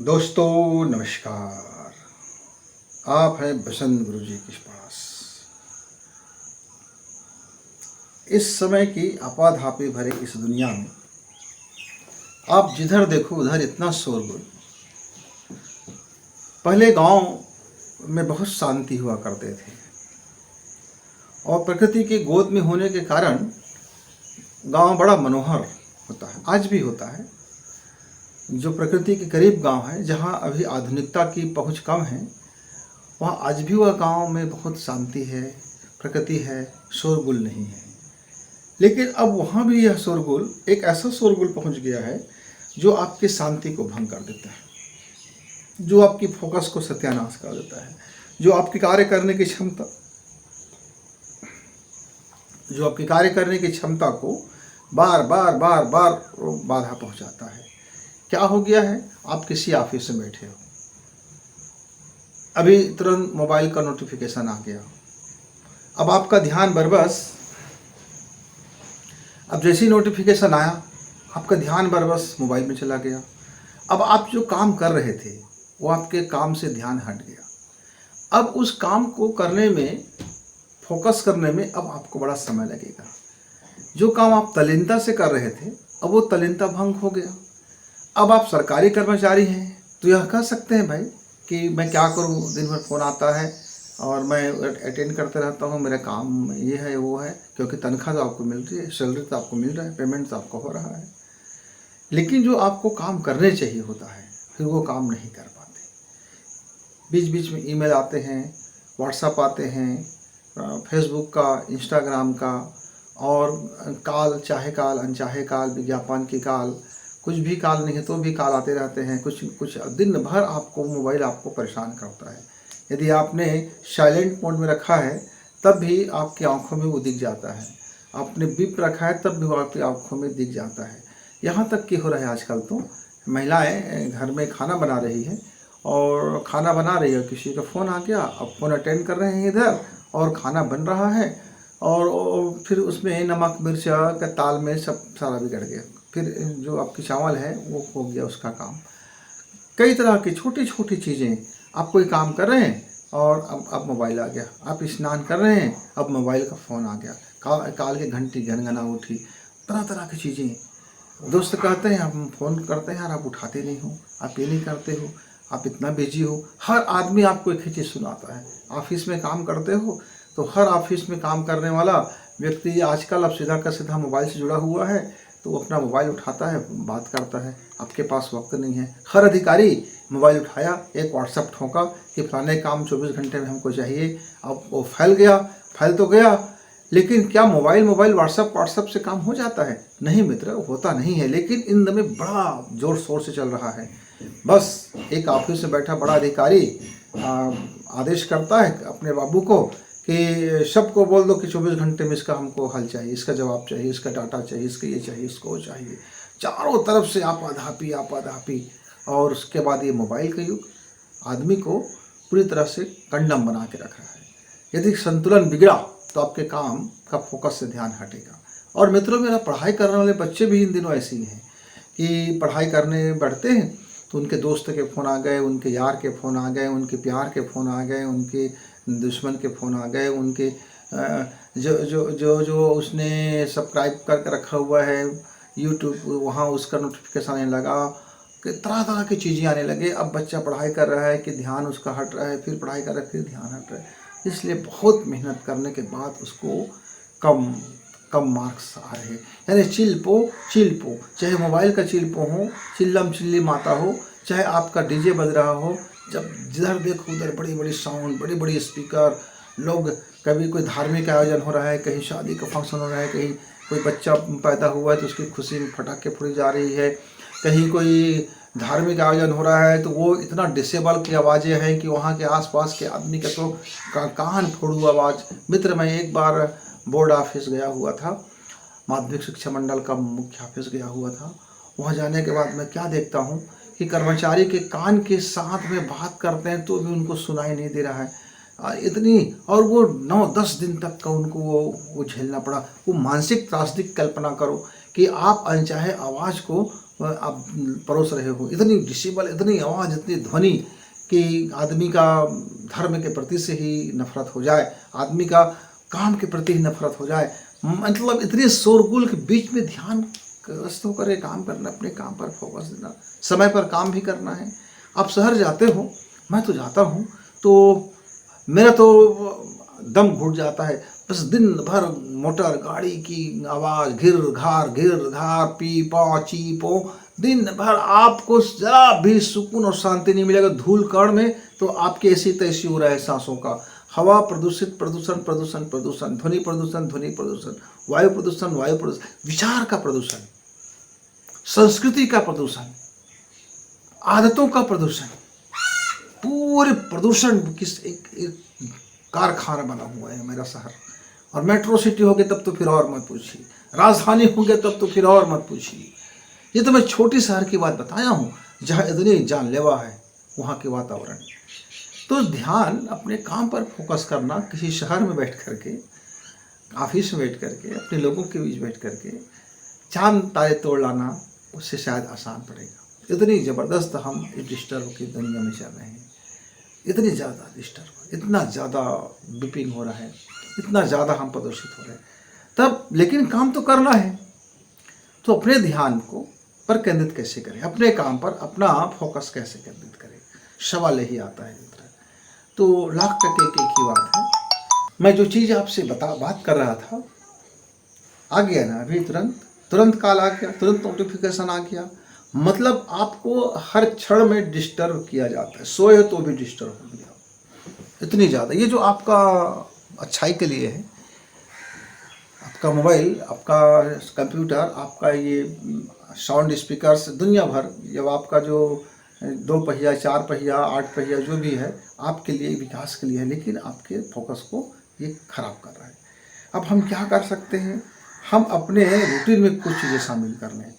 दोस्तों नमस्कार। आप हैं बसंत गुरु जी के पास। इस समय की आपाधापी भरे इस दुनिया में आप जिधर देखो उधर इतना शोरगुल। पहले गांव में बहुत शांति हुआ करते थे और प्रकृति की गोद में होने के कारण गांव बड़ा मनोहर होता है, आज भी होता है। जो प्रकृति के करीब गांव है, जहां अभी आधुनिकता की पहुंच कम है, वहाँ आज भी वह गांव में बहुत शांति है, प्रकृति है, शोरगुल नहीं है। लेकिन अब वहाँ भी यह शोरगुल एक ऐसा शोरगुल पहुँच गया है जो आपकी शांति को भंग कर देता है, जो आपकी फोकस को सत्यानाश कर देता है, जो आपकी कार्य करने की क्षमता को बार बार बाधा पहुँचाता है। क्या हो गया है? आप किसी ऑफिस में बैठे हो, अभी तुरंत मोबाइल का नोटिफिकेशन आ गया। अब आपका ध्यान बरबस, अब जैसे ही नोटिफिकेशन आया आपका ध्यान बरबस मोबाइल में चला गया। अब आप जो काम कर रहे थे वो आपके काम से ध्यान हट गया। अब उस काम को करने में, फोकस करने में अब आपको बड़ा समय लगेगा। जो काम आप तल्लीनता से कर रहे थे अब वो तल्लीनता भंग हो गया। अब आप सरकारी कर्मचारी हैं तो यह कह सकते हैं भाई कि मैं क्या करूं, दिन भर फ़ोन आता है और मैं अटेंड करते रहता हूं, मेरा काम ये है वो है, क्योंकि तनख्वाह तो आपको मिल रही है, सैलरी तो आपको मिल रहा है, पेमेंट तो आपको हो रहा है। लेकिन जो आपको काम करने चाहिए होता है फिर वो काम नहीं कर पाते। बीच बीच में ईमेल आते हैं, व्हाट्सएप आते हैं, फेसबुक का, इंस्टाग्राम का, और काल, चाहे काल, अनचाहे काल, विज्ञापन की काल, कुछ भी काल नहीं है तो भी काल आते रहते हैं। कुछ दिन भर आपको मोबाइल आपको परेशान करता है। यदि आपने साइलेंट मोड में रखा है तब भी आपकी आंखों में वो दिख जाता है, आपने बीप रखा है तब भी वो आपकी आंखों में दिख जाता है। यहाँ तक कि हो रहा है आजकल तो महिलाएं घर में खाना बना रही है और खाना बना रही है, किसी का फ़ोन आ गया, अब फ़ोन अटेंड कर रहे हैं इधर और खाना बन रहा है और फिर उसमें नमक मिर्च का ताल में सब सारा बिगड़ गया। फिर जो आपकी चावल है वो हो गया उसका काम। कई तरह की छोटी छोटी चीज़ें, आप कोई काम कर रहे हैं और अब मोबाइल आ गया, आप स्नान कर रहे हैं अब मोबाइल का फ़ोन आ गया, काल की घंटी घनघना उठी, तरह तरह की चीज़ें। दोस्त कहते हैं हम फ़ोन करते हैं यार आप उठाते नहीं हो, आप ये नहीं करते हो, आप इतना बिजी हो। हर आदमी आपको एक ही चीज़ सुनाता है। ऑफिस में काम करते हो तो हर ऑफिस में काम करने वाला व्यक्ति आजकल अब सीधा का सीधा मोबाइल से जुड़ा हुआ है, तो वो अपना मोबाइल उठाता है, बात करता है, आपके पास वक्त नहीं है। हर अधिकारी मोबाइल उठाया, एक व्हाट्सएप ठोका कि फलाने काम 24 घंटे में हमको चाहिए। अब वो फैल गया, फैल तो गया, लेकिन क्या मोबाइल व्हाट्सएप से काम हो जाता है? नहीं मित्र, होता नहीं है। लेकिन इन दिनों में बड़ा जोर शोर से चल रहा है। बस एक ऑफिस में बैठा बड़ा अधिकारी आदेश करता है अपने बाबू को कि सबको बोल दो कि 24 घंटे में इसका हमको हल चाहिए, इसका जवाब चाहिए, इसका डाटा चाहिए, इसका ये चाहिए, इसको वो चाहिए। चारों तरफ से आपाधापी। और उसके बाद ये मोबाइल का युग आदमी को पूरी तरह से कंडम बना के रख रहा है। यदि संतुलन बिगड़ा तो आपके काम का फोकस से ध्यान हटेगा। और मित्रों, मेरा पढ़ाई करने वाले बच्चे भी इन दिनों ऐसे ही हैं कि पढ़ाई करने बैठते हैं तो उनके दोस्त के फ़ोन आ गए, उनके यार के फ़ोन आ गए, उनके प्यार के फ़ोन आ गए, उनके दुश्मन के फ़ोन आ गए, उनके जो उसने सब्सक्राइब करके रखा हुआ है यूट्यूब, वहाँ उसका नोटिफिकेशन आने लगा, कि तरह तरह की चीज़ें आने लगे। अब बच्चा पढ़ाई कर रहा है कि ध्यान उसका हट रहा है, फिर पढ़ाई कर रहा है फिर ध्यान हट रहा है। इसलिए बहुत मेहनत करने के बाद उसको कम मार्क्स आ रहे हैं। यानी चिल्पो, चाहे मोबाइल का चिल्पो हो, चिल्लम चिल्ली माता हो, चाहे आपका डीजे बज रहा हो, जब जिधर देखो उधर बड़ी बड़ी साउंड, बड़ी बड़ी स्पीकर, लोग, कभी कोई धार्मिक आयोजन हो रहा है, कहीं शादी का फंक्शन हो रहा है, कहीं कोई बच्चा पैदा हुआ है तो उसकी खुशी में पटाखे फोड़ी जा रही है, कहीं कोई धार्मिक आयोजन हो रहा है तो वो इतना डिसेबल की आवाज़ें हैं कि वहाँ के आसपास के आदमी का तो कान फोड़ू आवाज़। मित्र, मैं एक बार बोर्ड ऑफिस गया हुआ था, माध्यमिक शिक्षा मंडल का मुख्य ऑफिस गया हुआ था। वहाँ जाने के बाद मैं क्या देखता हूँ कि कर्मचारी के कान के साथ में बात करते हैं तो भी उनको सुनाई नहीं दे रहा है। इतनी, और वो 9-10 दिन तक का उनको वो झेलना पड़ा। वो मानसिक त्रासदी की कल्पना करो कि आप अनचाहे आवाज़ को आप परोस रहे हो, इतनी डिसिबल, इतनी आवाज़, इतनी ध्वनि कि आदमी का धर्म के प्रति से ही नफरत हो जाए, आदमी का काम के प्रति ही नफरत हो जाए। मतलब इतने शोरगुल के बीच में ध्यान ग्रस्त होकर काम करना, अपने काम पर फोकस देना, समय पर काम भी करना है। आप शहर जाते हो, मैं तो जाता हूँ, तो मेरा तो दम घुट जाता है। बस दिन भर मोटर गाड़ी की आवाज़, घिर घार, पी पौ ची पो, दिन भर आपको जरा भी सुकून और शांति नहीं मिलेगा। धूल कण में तो आपकी ऐसी तैसी हो रहा है सांसों का, हवा प्रदूषित, प्रदूषण प्रदूषण प्रदूषण, ध्वनि प्रदूषण ध्वनि प्रदूषण, वायु प्रदूषण वायु प्रदूषण, विचार का प्रदूषण, संस्कृति का प्रदूषण, आदतों का प्रदूषण, पूरे प्रदूषण किस एक कारखाना बना हुआ है मेरा शहर। और मेट्रो सिटी हो गई तब तो फिर और मत पूछिए, राजधानी हो गया तब तो फिर और मत पूछिए। ये तो मैं छोटी शहर की बात बताया हूँ जहाँ इतनी जानलेवा है वहाँ के वातावरण। तो ध्यान अपने काम पर फोकस करना, किसी शहर में बैठ करके, ऑफिस में बैठ करके, अपने लोगों के बीच बैठ करके चांद तारे तोड़ लाना, उससे शायद आसान पड़ेगा। इतनी ज़बरदस्त हम इस डिस्टर्ब की दुनिया में चल रहे हैं, इतनी ज़्यादा डिस्टर्ब, इतना ज़्यादा बिपिंग हो रहा है, इतना ज़्यादा हम प्रदूषित हो रहे हैं। तब लेकिन काम तो करना है, तो अपने ध्यान को पर केंद्रित कैसे करें, अपने काम पर अपना फोकस कैसे केंद्रित करें, सवाल यही आता है मित्र। तो लाख टके की एक ही बात है, मैं जो चीज़ आपसे बात कर रहा था आ गया ना, अभी तुरंत कॉल आ गया, तुरंत नोटिफिकेशन आ गया। मतलब आपको हर क्षण में डिस्टर्ब किया जाता है, सोए तो भी डिस्टर्ब हो गया, इतनी ज़्यादा। ये जो आपका अच्छाई के लिए है, आपका मोबाइल, आपका कंप्यूटर, आपका ये साउंड स्पीकर्स, दुनिया भर, जब आपका जो 2 पहिया 4 पहिया 8 पहिया जो भी है, आपके लिए विकास के लिए है, लेकिन आपके फोकस को ये खराब कर रहा है। अब हम क्या कर सकते हैं, हम अपने रूटीन में कुछ चीज़ें शामिल कर लें,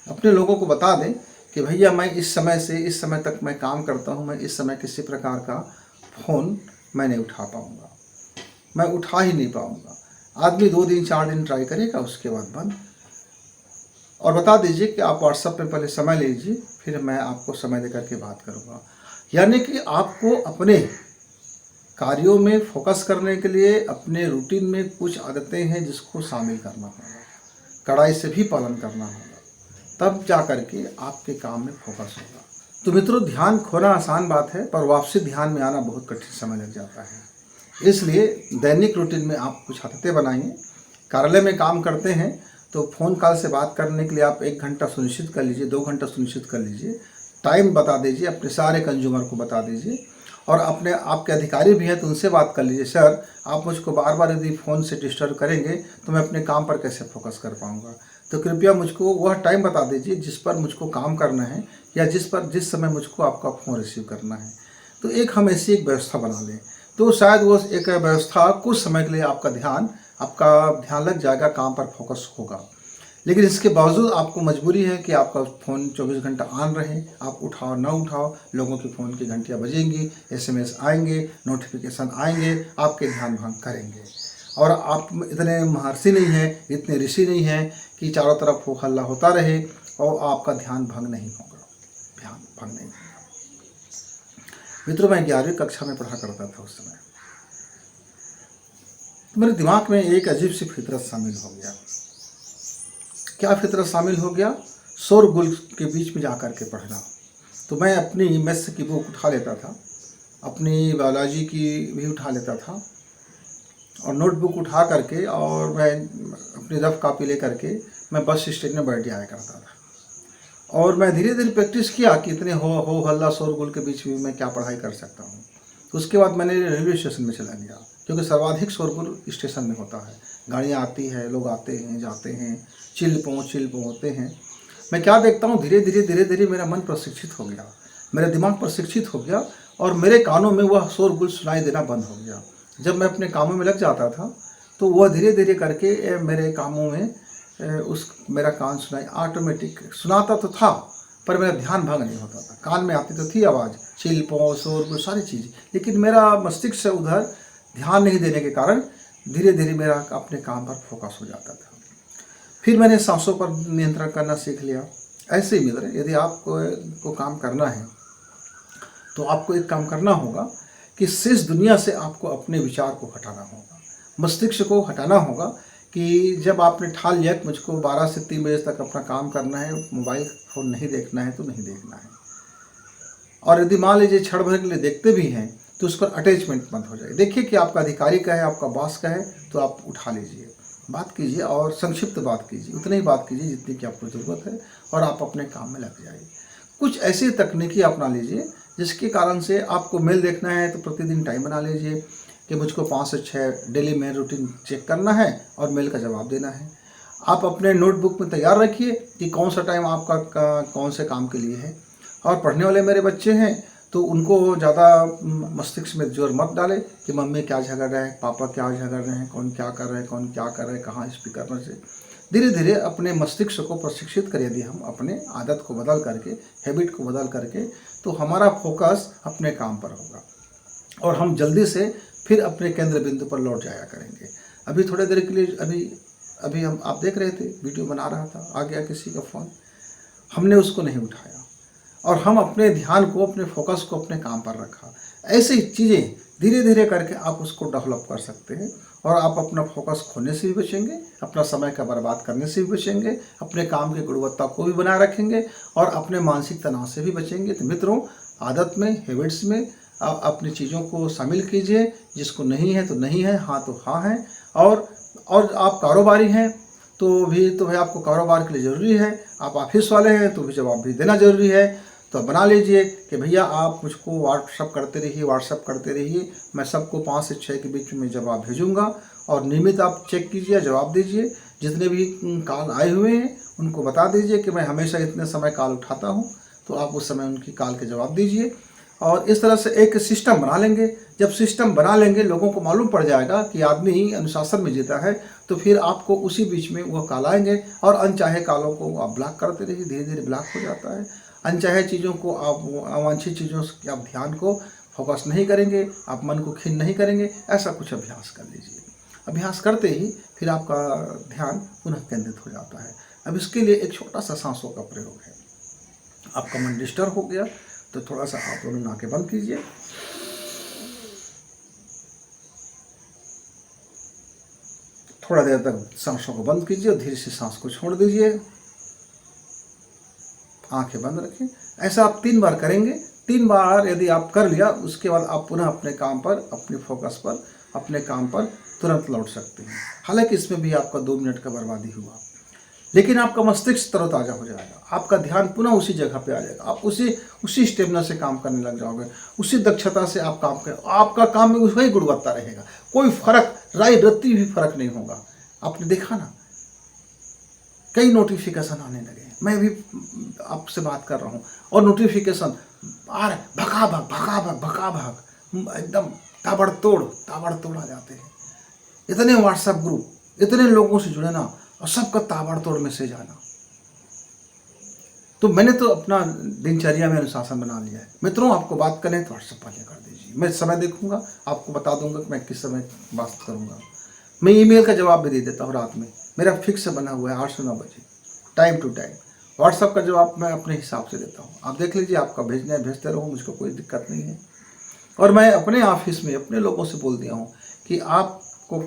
अपने लोगों को बता दें कि भैया मैं इस समय से इस समय तक मैं काम करता हूँ, मैं इस समय किसी प्रकार का फ़ोन मैं नहीं उठा पाऊँगा, मैं उठा ही नहीं पाऊँगा। आदमी 2 दिन 4 दिन ट्राई करेगा, उसके बाद बंद। और बता दीजिए कि आप व्हाट्सएप पे पहले समय लीजिए, फिर मैं आपको समय दे करके बात करूँगा। यानी कि आपको अपने कार्यों में फोकस करने के लिए अपने रूटीन में कुछ आदतें हैं जिसको शामिल करना होगा, कड़ाई से भी पालन करना होगा, तब जा कर के आपके काम में फोकस होगा। तो मित्रों, ध्यान खोना आसान बात है, पर वापसी ध्यान में आना बहुत कठिन समय लग जाता है। इसलिए दैनिक रूटीन में आप कुछ आदतें बनाइए। कार्यालय में काम करते हैं तो फ़ोन कॉल से बात करने के लिए आप 1 घंटा सुनिश्चित कर लीजिए, 2 घंटा सुनिश्चित कर लीजिए। टाइम बता दीजिए, अपने सारे कंज्यूमर को बता दीजिए, और अपने आपके अधिकारी भी हैं तो उनसे बात कर लीजिए, सर आप मुझको बार बार यदि फ़ोन से डिस्टर्ब करेंगे तो मैं अपने काम पर कैसे फोकस कर पाऊँगा। तो कृपया मुझको वह टाइम बता दीजिए जिस पर मुझको काम करना है, या जिस समय मुझको आपका फ़ोन रिसीव करना है। तो हम ऐसी एक व्यवस्था बना लें, तो शायद वो एक व्यवस्था कुछ समय के लिए आपका ध्यान लग जाएगा, काम पर फोकस होगा। लेकिन इसके बावजूद आपको मजबूरी है कि आपका फ़ोन 24 घंटा ऑन रहे, आप उठाओ ना उठाओ, लोगों के फ़ोन की घंटियाँ बजेंगी, SMS आएंगे, नोटिफिकेशन आएंगे, आपके ध्यान भंग करेंगे। और आप इतने महर्षि नहीं हैं, इतने ऋषि नहीं हैं कि चारों तरफ हो हल्ला होता रहे और आपका ध्यान भंग नहीं होगा, मित्रों, मैं 11वीं कक्षा में पढ़ा करता था उस समय। तो मेरे दिमाग में एक अजीब सी फितरत शामिल हो गया। क्या फितरत शामिल हो गया? शोरगुल के बीच में जाकर के पढ़ना। तो मैं अपनी मैथ्स की बुक उठा लेता था, अपनी बायोलॉजी की भी उठा लेता था, और नोटबुक उठा करके और मैं अपनी रफ कॉपी ले करके मैं बस स्टैंड में बैठ जाया करता था। और मैं धीरे धीरे प्रैक्टिस किया कि इतने हो हल्ला शोरगुल के बीच में मैं क्या पढ़ाई कर सकता हूँ। तो उसके बाद मैंने रेलवे स्टेशन में चला गया, क्योंकि सर्वाधिक शोरगुल स्टेशन में होता है। गाड़ियाँ आती है, लोग आते हैं जाते हैं, चिल पों होते हैं। मैं क्या देखता हूँ, धीरे धीरे मेरा मन प्रशिक्षित हो गया, मेरा दिमाग प्रशिक्षित हो गया, और मेरे कानों में वह शोरगुल सुनाई देना बंद हो गया। जब मैं अपने कामों में लग जाता था तो वह धीरे धीरे करके मेरे कामों में मेरा कान सुनाई ऑटोमेटिक सुनाता तो था, पर मेरा ध्यान भंग नहीं होता था। कान में आती तो थी आवाज़, चिल पौ शोरगुल सारी चीज़, लेकिन मेरा मस्तिष्क से उधर ध्यान नहीं देने के कारण धीरे धीरे मेरा अपने काम पर फोकस हो जाता था। फिर मैंने सांसों पर नियंत्रण करना सीख लिया, ऐसे ही मित्र, यदि आपको को काम करना है तो आपको एक काम करना होगा कि शेष दुनिया से आपको अपने विचार को हटाना होगा, मस्तिष्क को हटाना होगा। कि जब आपने ठान लिया कि मुझको 12 से 3 बजे तक अपना काम करना है, मोबाइल फ़ोन नहीं देखना है तो नहीं देखना है। और यदि मान लीजिए क्षण भर के लिए देखते भी हैं तो उस पर अटैचमेंट मत हो जाए। देखिए कि आपका अधिकारी का है, आपका बॉस का है, तो आप उठा लीजिए, बात कीजिए और संक्षिप्त बात कीजिए, उतनी ही बात कीजिए जितनी की आपको ज़रूरत है, और आप अपने काम में लग जाइए। कुछ ऐसी तकनीकी अपना लीजिए जिसके कारण से आपको मेल देखना है तो प्रतिदिन टाइम बना लीजिए कि मुझको 5 से 6 डेली मेल रूटीन चेक करना है और मेल का जवाब देना है। आप अपने नोटबुक में तैयार रखिए कि कौन सा टाइम आपका कौन से काम के लिए है। और पढ़ने वाले मेरे बच्चे हैं तो उनको ज़्यादा मस्तिष्क में जोर मत डालें कि मम्मी क्या झगड़ रहे हैं, पापा क्या झगड़ रहे हैं, कौन क्या कर रहे हैं, कौन क्या कर रहे हैं, कहाँ स्पीकर से। धीरे धीरे अपने मस्तिष्क को प्रशिक्षित करें यदि हम अपने आदत को बदल करके, हैबिट को बदल करके, तो हमारा फोकस अपने काम पर होगा और हम जल्दी से फिर अपने केंद्र बिंदु पर लौट जाया करेंगे। अभी थोड़ी देर के लिए अभी हम आप देख रहे थे, वीडियो बना रहा था, आ गया किसी का फ़ोन, हमने उसको नहीं उठाया और हम अपने ध्यान को, अपने फोकस को अपने काम पर रखा। ऐसी चीज़ें धीरे धीरे करके आप उसको डेवलप कर सकते हैं और आप अपना फोकस खोने से भी बचेंगे, अपना समय का बर्बाद करने से भी बचेंगे, अपने काम की गुणवत्ता को भी बनाए रखेंगे और अपने मानसिक तनाव से भी बचेंगे। तो मित्रों, आदत में, हैबिट्स में आप अपनी चीज़ों को शामिल कीजिए। जिसको नहीं है तो नहीं है, हाँ तो हाँ है। और आप कारोबारी हैं तो भाई आपको कारोबार के लिए ज़रूरी है। आप ऑफिस वाले हैं तो भी जवाब भी देना ज़रूरी है। तो बना लीजिए कि भैया आप मुझको व्हाट्सअप करते रहिए, मैं सबको 5 से 6 के बीच में जवाब भेजूँगा और नियमित आप चेक कीजिए, जवाब दीजिए। जितने भी कॉल आए हुए हैं उनको बता दीजिए कि मैं हमेशा इतने समय कॉल उठाता हूँ, तो आप उस समय उनकी कॉल के जवाब दीजिए। और इस तरह से एक सिस्टम बना लेंगे। जब सिस्टम बना लेंगे, लोगों को मालूम पड़ जाएगा कि आदमी अनुशासन में जीता है, तो फिर आपको उसी बीच में वो कॉल आएंगे और अनचाहे कॉलों को आप ब्लॉक करते रहिए। धीरे धीरे ब्लॉक हो जाता है। अनचाहे चीज़ों को आप, अवांछित चीज़ों से आप ध्यान को फोकस नहीं करेंगे, आप मन को खीन नहीं करेंगे। ऐसा कुछ अभ्यास कर लीजिए। अभ्यास करते ही फिर आपका ध्यान पुनः केंद्रित हो जाता है। अब इसके लिए एक छोटा सा सांसों का प्रयोग है। आपका मन डिस्टर्ब हो गया तो थोड़ा सा आप दोनों नाकें बंद कीजिए, थोड़ा देर तक सांसों को बंद कीजिए और धीरे से सांस को छोड़ दीजिए। आंखें बंद रखें। ऐसा आप 3 बार करेंगे। 3 बार यदि आप कर लिया, उसके बाद आप पुनः अपने काम पर, अपने फोकस पर, अपने काम पर तुरंत लौट सकते हैं। हालांकि इसमें भी आपका 2 मिनट का बर्बादी हुआ, लेकिन आपका मस्तिष्क तरोताज़ा हो जाएगा, आपका ध्यान पुनः उसी जगह पे आ जाएगा, आप उसी स्टेमिना से काम करने लग जाओगे, उसी दक्षता से आप काम करें, आपका काम में वही गुणवत्ता रहेगा। कोई फर्क, राय रत्ती भी फर्क नहीं होगा। आपने देखा ना, कई नोटिफिकेशन आने लगे, मैं भी आपसे बात कर रहा हूँ और नोटिफिकेशन आ रहे, भगा भाग एकदम ताबड़तोड़ आ जाते हैं। इतने व्हाट्सएप ग्रुप, इतने लोगों से जुड़े ना, और सबका ताबड़तोड़ मैसेज आना। तो मैंने तो अपना दिनचर्या में अनुशासन बना लिया है। मित्रों, आपको बात करें तो व्हाट्सएप पर कर दीजिए। मैं समय देखूंगा, आपको बता दूंगा कि मैं किस समय बात करूंगा। मैं ईमेल का जवाब भी दे देता हूँ रात में, मेरा फिक्स बना हुआ है 8 से 9 बजे, टाइम टू टाइम। व्हाट्सएप का जवाब मैं अपने हिसाब से देता हूँ। आप देख लीजिए, आपका भेजना है भेजते रहो, मुझको कोई दिक्कत नहीं है। और मैं अपने ऑफिस में अपने लोगों से बोल दिया हूँ कि आपको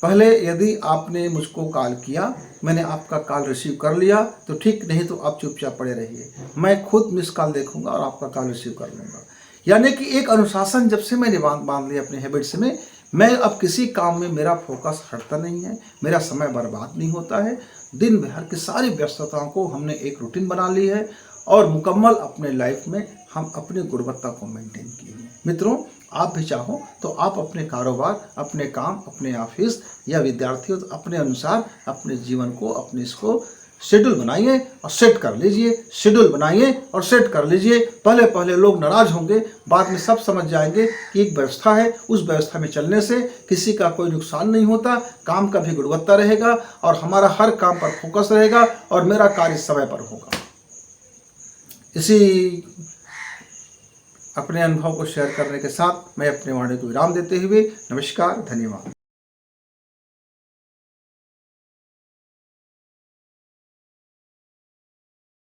पहले यदि आपने मुझको कॉल किया, मैंने आपका कॉल रिसीव कर लिया तो ठीक, नहीं तो आप चुपचाप पड़े रहिए। मैं खुद मिस कॉल देखूंगा और आपका कॉल रिसीव कर लूँगा। यानी कि एक अनुशासन जब से मैंने बांध लिया अपने हैबिट्स में, मैं अब किसी काम में मेरा फोकस हटता नहीं है, मेरा समय बर्बाद नहीं होता है। दिन भर की सारी व्यस्तताओं को हमने एक रूटीन बना ली है और मुकम्मल अपने लाइफ में हम अपनी गुणवत्ता को मेंटेन किए हैं। मित्रों, आप भी चाहो तो आप अपने कारोबार, अपने काम, अपने ऑफिस या विद्यार्थियों, तो अपने अनुसार अपने जीवन को, अपने इसको शेड्यूल बनाइए और सेट कर लीजिए। शेड्यूल बनाइए और सेट कर लीजिए। पहले लोग नाराज होंगे, बाद में सब समझ जाएंगे कि एक व्यवस्था है, उस व्यवस्था में चलने से किसी का कोई नुकसान नहीं होता, काम का भी गुणवत्ता रहेगा और हमारा हर काम पर फोकस रहेगा और मेरा कार्य समय पर होगा। इसी अपने अनुभव को शेयर करने के साथ मैं अपने वाणी को विराम देते हुए नमस्कार, धन्यवाद।